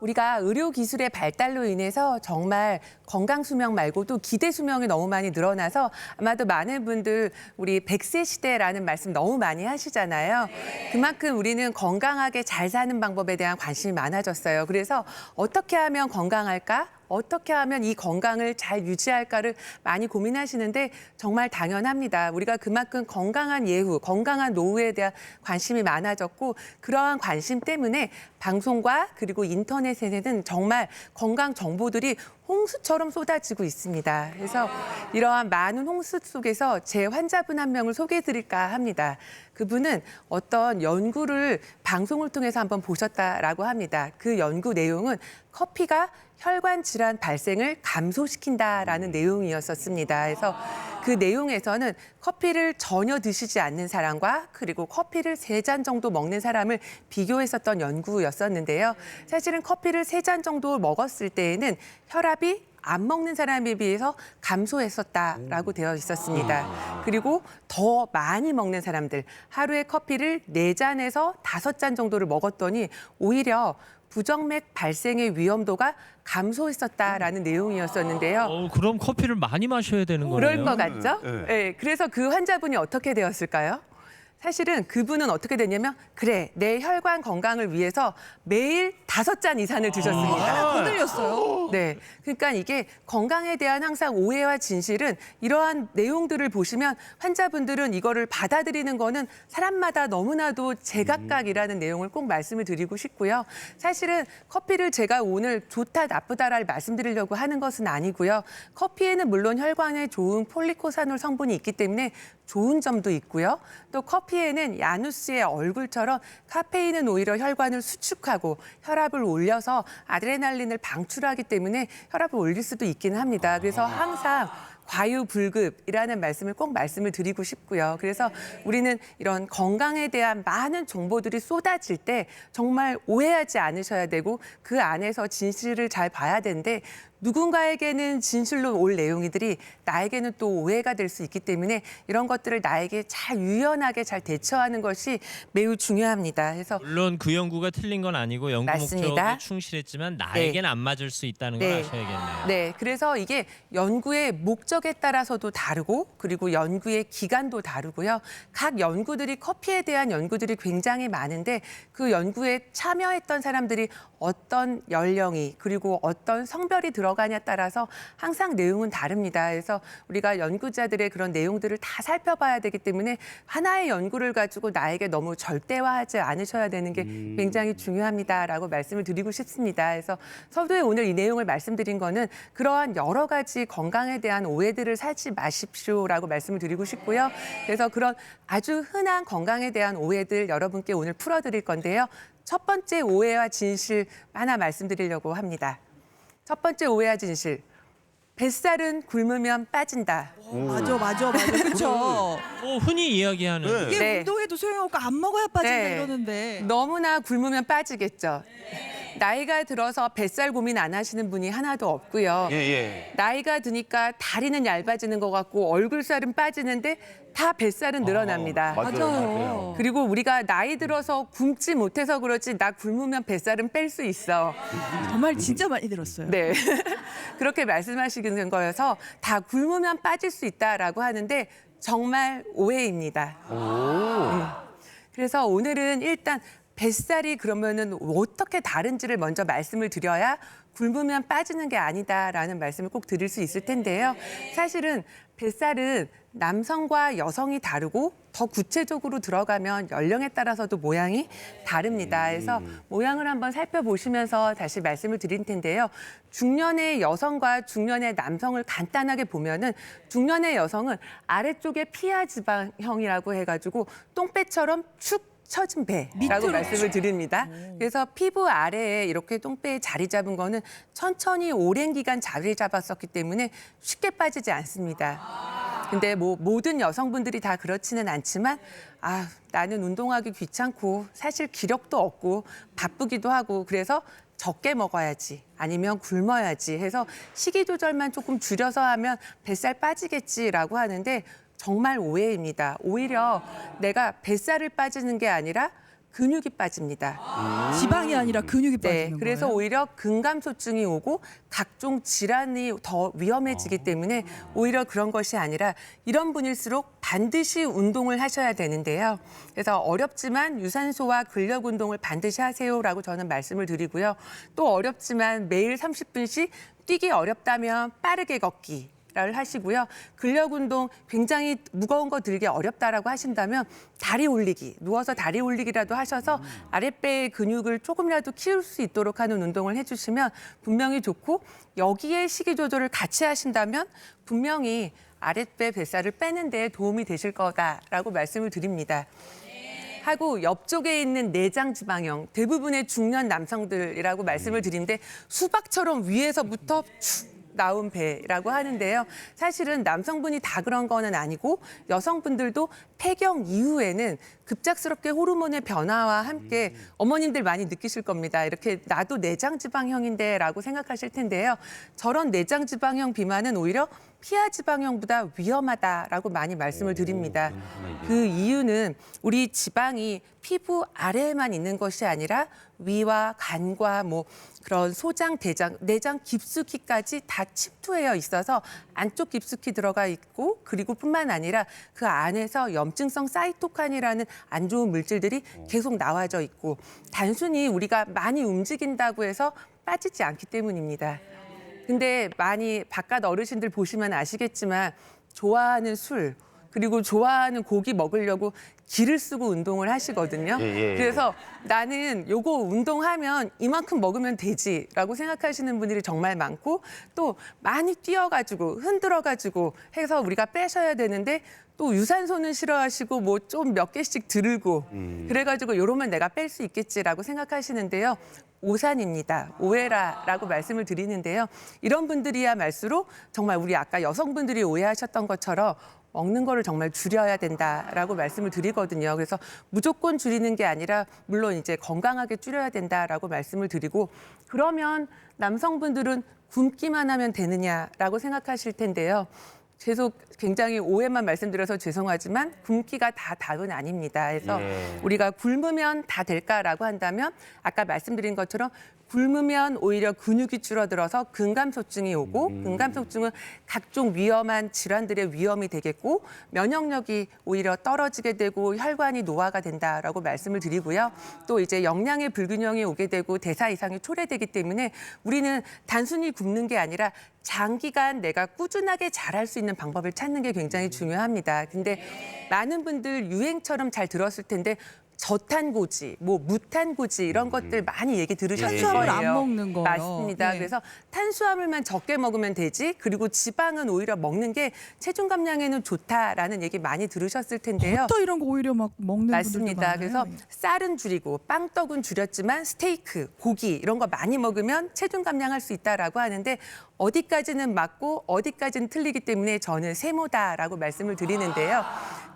우리가 의료 기술의 발달로 인해서 정말 건강 수명 말고도 기대 수명이 너무 많이 늘어나서 아마도 많은 분들 우리 100세 시대라는 말씀 너무 많이 하시잖아요. 그만큼 우리는 건강하게 잘 사는 방법에 대한 관심이 많아졌어요. 그래서 어떻게 하면 건강할까? 어떻게 하면 이 건강을 잘 유지할까를 많이 고민하시는데 정말 당연합니다. 우리가 그만큼 건강한 예후, 건강한 노후에 대한 관심이 많아졌고 그러한 관심 때문에 방송과 그리고 인터넷에는 정말 건강 정보들이 홍수처럼 쏟아지고 있습니다. 그래서 이러한 많은 홍수 속에서 제 환자분 한 명을 소개해드릴까 합니다. 그분은 어떤 연구를 방송을 통해서 한번 보셨다라고 합니다. 그 연구 내용은 커피가 혈관 질환 발생을 감소시킨다라는 내용이었었습니다. 그래서 그 내용에서는 커피를 전혀 드시지 않는 사람과 그리고 커피를 3잔 정도 먹는 사람을 비교했었던 연구였었는데요. 사실은 커피를 3잔 정도 먹었을 때에는 혈압이 안 먹는 사람에 비해서 감소했었다라고 되어 있었습니다. 그리고 더 많이 먹는 사람들, 하루에 커피를 4잔에서 5잔 정도를 먹었더니 오히려 부정맥 발생의 위험도가 감소했었다라는 내용이었었는데요. 그럼 커피를 많이 마셔야 되는 거네요. 그럴 것 같죠? 네, 그래서 그 환자분이 어떻게 되었을까요? 사실은 그분은 어떻게 됐냐면 그래, 내 혈관 건강을 위해서 매일 5잔 이상을 드셨습니다. 거들렸어요. 네, 그러니까 이게 건강에 대한 항상 오해와 진실은 이러한 내용들을 보시면 환자분들은 이거를 받아들이는 거는 사람마다 너무나도 제각각이라는 내용을 꼭 말씀을 드리고 싶고요. 사실은 커피를 제가 오늘 좋다 나쁘다를 말씀드리려고 하는 것은 아니고요. 커피에는 물론 혈관에 좋은 폴리코사놀 성분이 있기 때문에 좋은 점도 있고요. 또 커피에는 야누스의 얼굴처럼 카페인은 오히려 혈관을 수축하고 혈압을 올려서 아드레날린을 방출하기 때문에 혈압을 올릴 수도 있기는 합니다. 그래서 항상 과유불급이라는 말씀을 꼭 말씀을 드리고 싶고요. 그래서 우리는 이런 건강에 대한 많은 정보들이 쏟아질 때 정말 오해하지 않으셔야 되고 그 안에서 진실을 잘 봐야 되는데 누군가에게는 진실로 올 내용이들이 나에게는 또 오해가 될 수 있기 때문에 이런 것들을 나에게 잘 유연하게 잘 대처하는 것이 매우 중요합니다. 그래서 물론 그 연구가 틀린 건 아니고 연구 맞습니다. 목적에 충실했지만 나에게는 안 맞을 수 있다는 걸 네. 아셔야겠네요. 네, 그래서 이게 연구의 목적에 따라서도 다르고 그리고 연구의 기간도 다르고요. 각 연구들이 커피에 대한 연구들이 굉장히 많은데 그 연구에 참여했던 사람들이 어떤 연령이 그리고 어떤 성별이 들어가냐에 따라서 항상 내용은 다릅니다. 그래서 우리가 연구자들의 그런 내용들을 다 살펴봐야 되기 때문에 하나의 연구를 가지고 나에게 너무 절대화하지 않으셔야 되는 게 굉장히 중요합니다라고 말씀을 드리고 싶습니다. 그래서 서두에 오늘 이 내용을 말씀드린 거는 그러한 여러 가지 건강에 대한 오해들을 사지 마십시오라고 말씀을 드리고 싶고요. 그래서 그런 아주 흔한 건강에 대한 오해들 여러분께 오늘 풀어드릴 건데요. 첫 번째 오해와 진실 하나 말씀드리려고 합니다. 첫 번째 오해와 진실. 뱃살은 굶으면 빠진다. 맞아. 그렇죠. 흔히 이야기하는 이게 네. 운동해도 소용없고 안 먹어야 빠진다 네. 이러는데. 너무나 굶으면 빠지겠죠. 나이가 들어서 뱃살 고민 안 하시는 분이 하나도 없고요. 나이가 드니까 다리는 얇아지는 것 같고 얼굴살은 빠지는데 다 뱃살은 늘어납니다. 맞아요. 그리고 우리가 나이 들어서 굶지 못해서 그렇지 나 굶으면 뱃살은 뺄 수 있어. 정말 진짜 많이 들었어요. 네. 그렇게 말씀하시는 거여서 다 굶으면 빠질 수 있다라고 하는데 정말 오해입니다. 그래서 오늘은 일단 뱃살이 그러면은 어떻게 다른지를 먼저 말씀을 드려야 굶으면 빠지는 게 아니다라는 말씀을 꼭 드릴 수 있을 텐데요. 사실은 뱃살은 남성과 여성이 다르고 더 구체적으로 들어가면 연령에 따라서도 모양이 다릅니다. 그래서 모양을 한번 살펴보시면서 다시 말씀을 드릴 텐데요. 중년의 여성과 중년의 남성을 간단하게 보면은 중년의 여성은 아래쪽에 피하 지방형이라고 해가지고 똥배처럼 축 처진 배라고 말씀을 드립니다. 그래서 피부 아래에 이렇게 똥배에 자리 잡은 거는 천천히 오랜 기간 자리 잡았었기 때문에 쉽게 빠지지 않습니다. 근데 뭐 모든 여성분들이 다 그렇지는 않지만 나는 운동하기 귀찮고 사실 기력도 없고 바쁘기도 하고 그래서 적게 먹어야지 아니면 굶어야지 해서 식이 조절만 조금 줄여서 하면 뱃살 빠지겠지라고 하는데 정말 오해입니다. 오히려 내가 뱃살을 빠지는 게 아니라 근육이 빠집니다. 지방이 아니라 근육이 네, 빠지는 그래서 거예요. 오히려 근감소증이 오고 각종 질환이 더 위험해지기 때문에 오히려 그런 것이 아니라 이런 분일수록 반드시 운동을 하셔야 되는데요. 그래서 어렵지만 유산소와 근력 운동을 반드시 하세요라고 저는 말씀을 드리고요. 또 어렵지만 매일 30분씩 뛰기 어렵다면 빠르게 걷기. 를 하시고요. 근력 운동 굉장히 무거운 거 들기 어렵다라고 하신다면 다리 올리기, 누워서 다리 올리기라도 하셔서 아랫배의 근육을 조금이라도 키울 수 있도록 하는 운동을 해주시면 분명히 좋고 여기에 식이 조절을 같이 하신다면 분명히 아랫배 뱃살을 빼는 데 도움이 되실 거다라고 말씀을 드립니다. 하고 옆쪽에 있는 내장 지방형 대부분의 중년 남성들이라고 말씀을 드리는데 수박처럼 위에서부터 축 나온 배라고 하는데요. 사실은 남성분이 다 그런 거는 아니고 여성분들도 폐경 이후에는 급작스럽게 호르몬의 변화와 함께 어머님들 많이 느끼실 겁니다. 이렇게 나도 내장 지방형인데 라고 생각하실 텐데요. 저런 내장 지방형 비만은 오히려 피하 지방형보다 위험하다라고 많이 말씀을 드립니다. 그 이유는 우리 지방이 피부 아래에만 있는 것이 아니라 위와 간과 뭐 그런 소장, 대장, 내장 깊숙이까지 다 침투되어 있어서 안쪽 깊숙이 들어가 있고 그리고 뿐만 아니라 그 안에서 염증성 사이토칸이라는 안 좋은 물질들이 계속 나와져 있고 단순히 우리가 많이 움직인다고 해서 빠지지 않기 때문입니다. 근데 많이 바깥 어르신들 보시면 아시겠지만 좋아하는 술 그리고 좋아하는 고기 먹으려고 기를 쓰고 운동을 하시거든요. 그래서 나는 요거 운동하면 이만큼 먹으면 되지라고 생각하시는 분들이 정말 많고 또 많이 뛰어가지고 흔들어가지고 해서 우리가 빼셔야 되는데 또 유산소는 싫어하시고 뭐 좀 몇 개씩 들고 그래가지고 이러면 내가 뺄 수 있겠지라고 생각하시는데요. 오산입니다. 오해라라고 말씀을 드리는데요. 이런 분들이야 말수록 정말 우리 아까 여성분들이 오해하셨던 것처럼 먹는 거를 정말 줄여야 된다라고 말씀을 드리거든요. 그래서 무조건 줄이는 게 아니라 물론 이제 건강하게 줄여야 된다라고 말씀을 드리고 그러면 남성분들은 굶기만 하면 되느냐라고 생각하실 텐데요. 계속 굉장히 오해만 말씀드려서 죄송하지만 굶기가 다 답은 아닙니다. 그래서 우리가 굶으면 다 될까라고 한다면 아까 말씀드린 것처럼 굶으면 오히려 근육이 줄어들어서 근감소증이 오고 근감소증은 각종 위험한 질환들의 위험이 되겠고 면역력이 오히려 떨어지게 되고 혈관이 노화가 된다라고 말씀을 드리고요. 또 이제 영양의 불균형이 오게 되고 대사 이상이 초래되기 때문에 우리는 단순히 굶는 게 아니라 장기간 내가 꾸준하게 잘할 수 있는 방법을 찾는 게 굉장히 중요합니다. 근데 많은 분들 유행처럼 잘 들었을 텐데 저탄고지, 뭐 무탄고지 이런 것들 많이 얘기 들으셨을 거예요. 탄수화물 안 먹는 거요. 맞습니다. 네. 그래서 탄수화물만 적게 먹으면 되지. 그리고 지방은 오히려 먹는 게 체중 감량에는 좋다라는 얘기 많이 들으셨을 텐데요. 버터 이런 거 오히려 막 먹는 분들도 맞습니다. 많아요. 그래서 쌀은 줄이고 빵떡은 줄였지만 스테이크, 고기 이런 거 많이 먹으면 체중 감량할 수 있다라고 하는데 어디까지는 맞고 어디까지는 틀리기 때문에 저는 세모다라고 말씀을 드리는데요.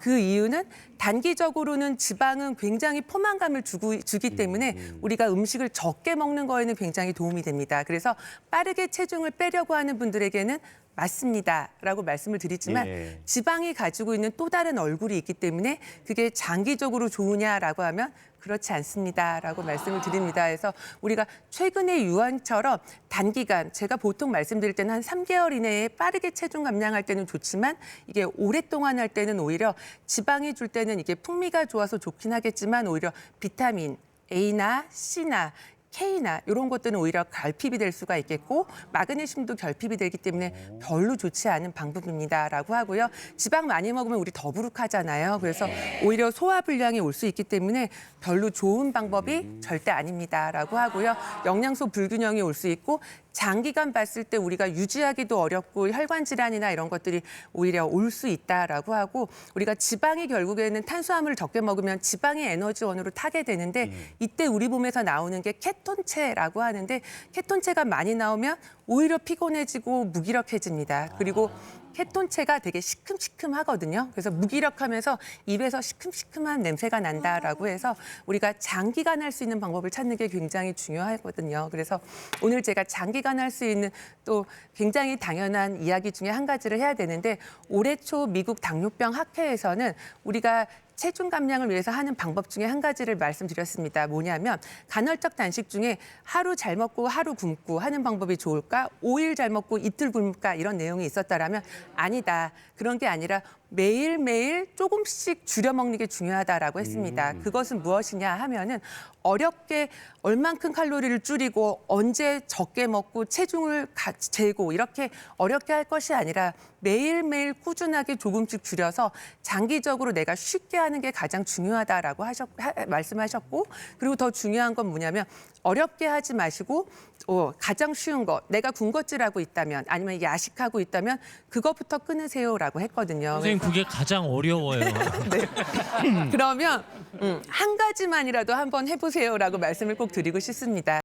그 이유는 단기적으로는 지방은 굉장히 포만감을 주기 때문에 우리가 음식을 적게 먹는 거에는 굉장히 도움이 됩니다. 그래서 빠르게 체중을 빼려고 하는 분들에게는 맞습니다라고 말씀을 드리지만 지방이 가지고 있는 또 다른 얼굴이 있기 때문에 그게 장기적으로 좋으냐라고 하면 그렇지 않습니다라고 말씀을 드립니다. 그래서 우리가 최근의 유행처럼 단기간 제가 보통 말씀드릴 때는 한 3개월 이내에 빠르게 체중 감량할 때는 좋지만 이게 오랫동안 할 때는 오히려 지방이 줄 때는 이게 풍미가 좋아서 좋긴 하겠지만 오히려 비타민 A나 C나 K나 이런 것들은 오히려 결핍이 될 수가 있겠고 마그네슘도 결핍이 되기 때문에 별로 좋지 않은 방법입니다라고 하고요. 지방 많이 먹으면 우리 더부룩하잖아요. 그래서 오히려 소화불량이 올 수 있기 때문에 별로 좋은 방법이 절대 아닙니다라고 하고요. 영양소 불균형이 올 수 있고 장기간 봤을 때 우리가 유지하기도 어렵고 혈관 질환이나 이런 것들이 오히려 올 수 있다라고 하고 우리가 지방이 결국에는 탄수화물을 적게 먹으면 지방의 에너지원으로 타게 되는데 이때 우리 몸에서 나오는 게 케톤체라고 하는데 케톤체가 많이 나오면 오히려 피곤해지고 무기력해집니다. 그리고 해톤체가 되게 시큼시큼하거든요. 그래서 무기력하면서 입에서 시큼시큼한 냄새가 난다라고 해서 우리가 장기간 할 수 있는 방법을 찾는 게 굉장히 중요하거든요. 그래서 오늘 제가 장기간 할 수 있는 또 굉장히 당연한 이야기 중에 한 가지를 해야 되는데 올해 초 미국 당뇨병 학회에서는 우리가 체중 감량을 위해서 하는 방법 중에 한 가지를 말씀드렸습니다. 뭐냐면 간헐적 단식 중에 하루 잘 먹고 하루 굶고 하는 방법이 좋을까? 5일 잘 먹고 이틀 굶을까? 이런 내용이 있었다라면 아니다. 그런 게 아니라 매일매일 조금씩 줄여 먹는 게 중요하다라고 했습니다. 그것은 무엇이냐 하면은 어렵게 얼만큼 칼로리를 줄이고 언제 적게 먹고 체중을 재고 이렇게 어렵게 할 것이 아니라 매일매일 꾸준하게 조금씩 줄여서 장기적으로 내가 쉽게 하는 게 가장 중요하다라고 말씀하셨고 그리고 더 중요한 건 뭐냐면 어렵게 하지 마시고 가장 쉬운 거 내가 군것질하고 있다면 아니면 야식하고 있다면 그것부터 끊으세요라고 했거든요. 선생님 그게 가장 어려워요. 그러면 한 가지만이라도 한번 해보세요라고 말씀을 꼭 드리고 싶습니다.